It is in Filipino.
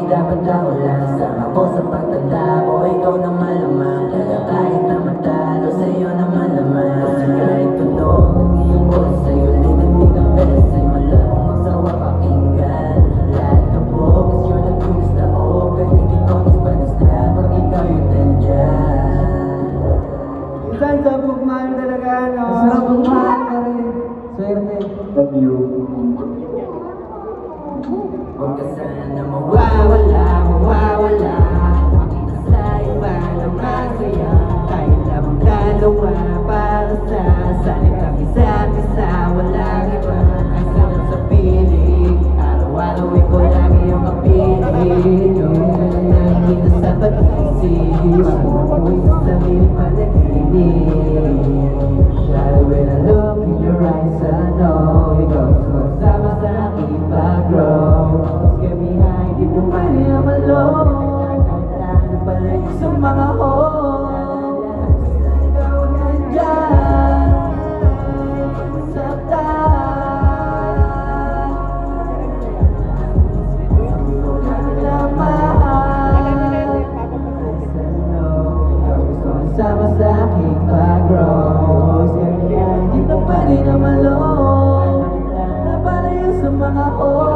dapat ako lang sama ko sa pagtanda ko. Ikaw na malamang, kaya kahit na matalo sa'yo na malamang. Kasi kahit tunog ng iyong boses sa'yo, linig-ligang beses ay malamang magsawa pakinggan. Lahat ng focus, you're the biggest na o. Kahit ikaw nispanas na, pag ikaw yun nandyan. Minsan sa pagmahal talaga, no? Sa pagmahal ka rin. Swerte. Love you. Huwag ka sana mawawala, mawawala. Makita sa iba na masaya. Tayo lamang dalawa para sa salitang isa't isa. Walang iba ang sarap sa piling. Araw-araw ikaw lagi yung kapiling. Nakikita sa pag-isip, ako'y sa sarili panaginip. Shadow when I look in your eyes, I know ikaw sumasama sa aking pag-grow. Get behind, di mo man yung alone. Ano pala yung sa mga home? Ikaw nandyan sa taas. Ikaw na mahal. Ikaw sumasama sa aking pag-grow. Get behind, di mo man yung alone. Ano pala yung sa mga home?